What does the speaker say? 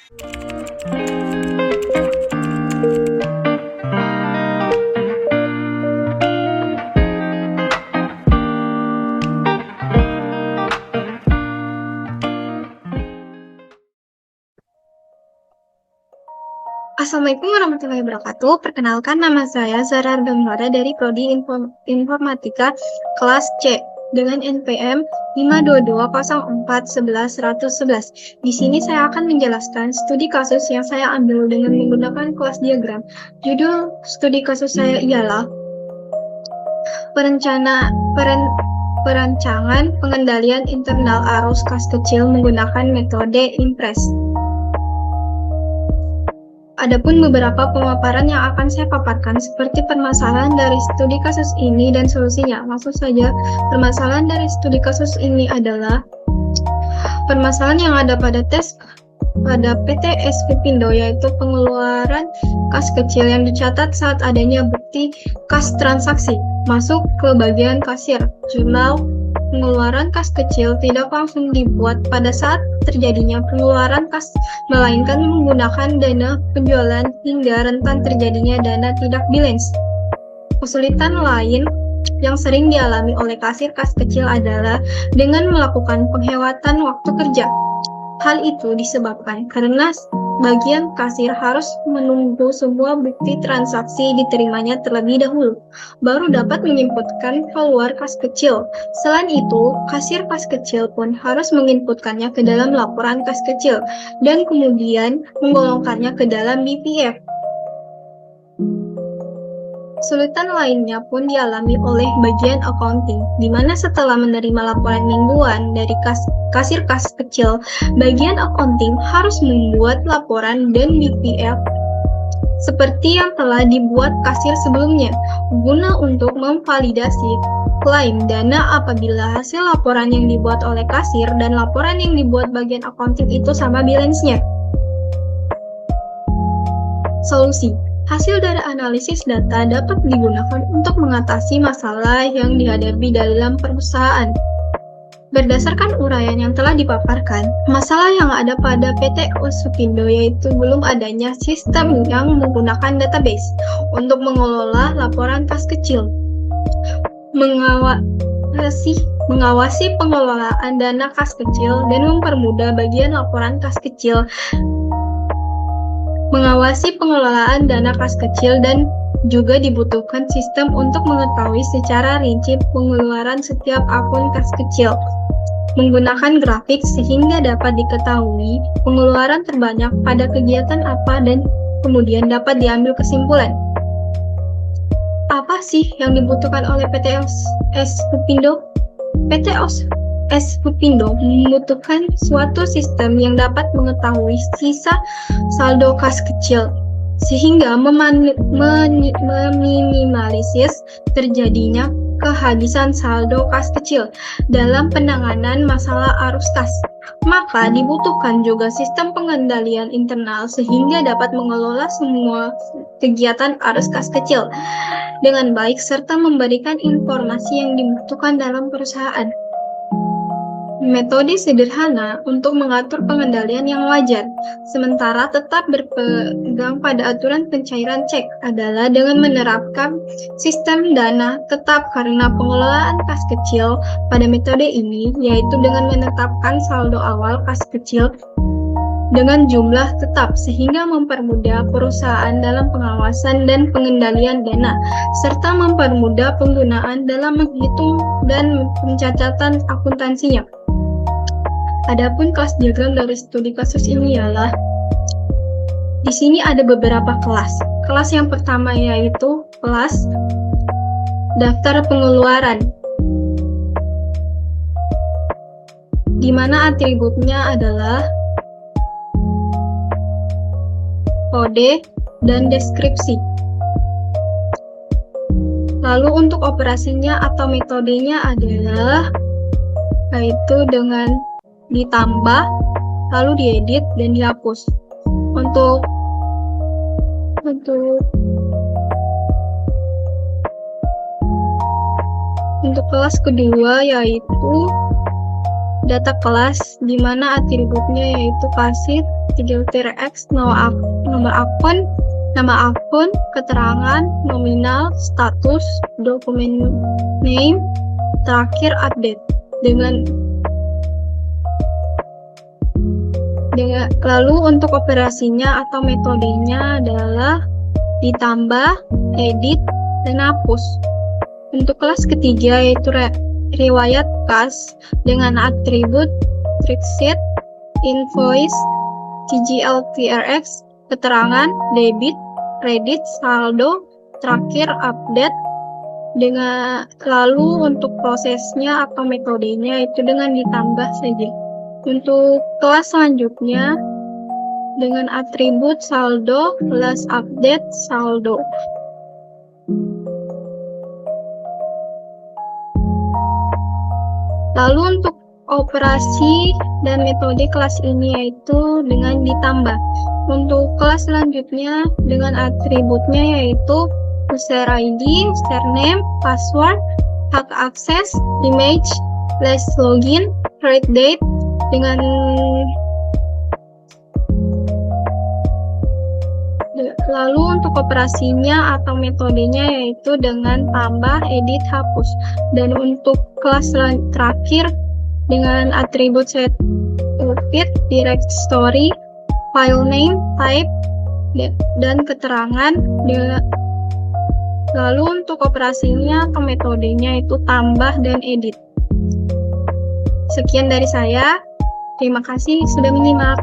Assalamualaikum warahmatullahi wabarakatuh. Perkenalkan, nama saya Zara Argamara dari Prodi Informatika kelas C dengan NPM 522041111. Di sini saya akan menjelaskan studi kasus yang saya ambil dengan menggunakan kelas diagram. Judul studi kasus saya ialah perancangan pengendalian internal arus kas kecil menggunakan metode IMPRES. Adapun beberapa pemaparan yang akan saya paparkan seperti permasalahan dari studi kasus ini dan solusinya. Langsung saja, permasalahan dari studi kasus ini adalah permasalahan yang ada pada PT SVPindo, yaitu pengeluaran kas kecil yang dicatat saat adanya bukti kas transaksi masuk ke bagian kasir. Jurnal pengeluaran kas kecil tidak langsung dibuat pada saat terjadinya pengeluaran kas, melainkan menggunakan dana penjualan hingga rentan terjadinya dana tidak balance. Kesulitan lain yang sering dialami oleh kasir kas kecil adalah dengan melakukan penghematan waktu kerja. Hal itu disebabkan karena bagian kasir harus menunggu semua bukti transaksi diterimanya terlebih dahulu, baru dapat menginputkan keluar kas kecil. Selain itu, kasir kas kecil pun harus menginputkannya ke dalam laporan kas kecil dan kemudian menggolongkannya ke dalam BPF. Kesulitan lainnya pun dialami oleh bagian accounting, di mana setelah menerima laporan mingguan dari kasir kas kecil, bagian accounting harus membuat laporan dan BPF seperti yang telah dibuat kasir sebelumnya, guna untuk memvalidasi klaim dana apabila hasil laporan yang dibuat oleh kasir dan laporan yang dibuat bagian accounting itu sama balance-nya. Solusi. Hasil dari analisis data dapat digunakan untuk mengatasi masalah yang dihadapi dalam perusahaan. Berdasarkan uraian yang telah dipaparkan, masalah yang ada pada PT SVPindo yaitu belum adanya sistem yang menggunakan database untuk mengelola laporan kas kecil, mengawasi pengelolaan dana kas kecil, dan mempermudah bagian laporan kas kecil, mengawasi pengelolaan dana kas kecil, dan juga dibutuhkan sistem untuk mengetahui secara rinci pengeluaran setiap akun kas kecil menggunakan grafik sehingga dapat diketahui pengeluaran terbanyak pada kegiatan apa dan kemudian dapat diambil kesimpulan. Apa sih yang dibutuhkan oleh PT SVPindo? PT SVPindo membutuhkan suatu sistem yang dapat mengetahui sisa saldo kas kecil sehingga meminimalisir terjadinya kehabisan saldo kas kecil dalam penanganan masalah arus kas. Maka dibutuhkan juga sistem pengendalian internal sehingga dapat mengelola semua kegiatan arus kas kecil dengan baik serta memberikan informasi yang dibutuhkan dalam perusahaan. Metode sederhana untuk mengatur pengendalian yang wajar, sementara tetap berpegang pada aturan pencairan cek adalah dengan menerapkan sistem dana tetap karena pengelolaan kas kecil pada metode ini, yaitu dengan menetapkan saldo awal kas kecil dengan jumlah tetap sehingga mempermudah perusahaan dalam pengawasan dan pengendalian dana, serta mempermudah penggunaan dalam menghitung dan pencatatan akuntansinya. Adapun kelas diagram dari studi kasus ini ialah di sini ada beberapa kelas. Kelas yang pertama yaitu kelas daftar pengeluaran, di mana atributnya adalah kode dan deskripsi. Lalu untuk operasinya atau metodenya adalah yaitu dengan ditambah, lalu diedit dan dihapus. Untuk kelas kedua yaitu data kelas di mana atributnya yaitu pasif, 3 X, nomor akun, nama akun, keterangan, nominal, status, dokumen name, terakhir update. Lalu untuk operasinya atau metodenya adalah ditambah, edit, dan hapus. Untuk kelas ketiga yaitu riwayat kas dengan atribut receipt, invoice, TGL/TRX, keterangan, debit, kredit, saldo, terakhir update. Lalu untuk prosesnya atau metodenya itu dengan ditambah saja. Untuk kelas selanjutnya dengan atribut saldo plus update saldo. Lalu untuk operasi dan metode kelas ini yaitu dengan ditambah. Untuk kelas selanjutnya dengan atributnya yaitu user ID, username, password, hak akses, image, last login, create date. Lalu untuk operasinya atau metodenya yaitu dengan tambah, edit, hapus. Dan untuk kelas terakhir dengan atribut set feed, directory, file name, type, dan keterangan. Lalu untuk operasinya atau metodenya itu tambah dan edit. Sekian dari saya. Terima kasih sudah menyimak.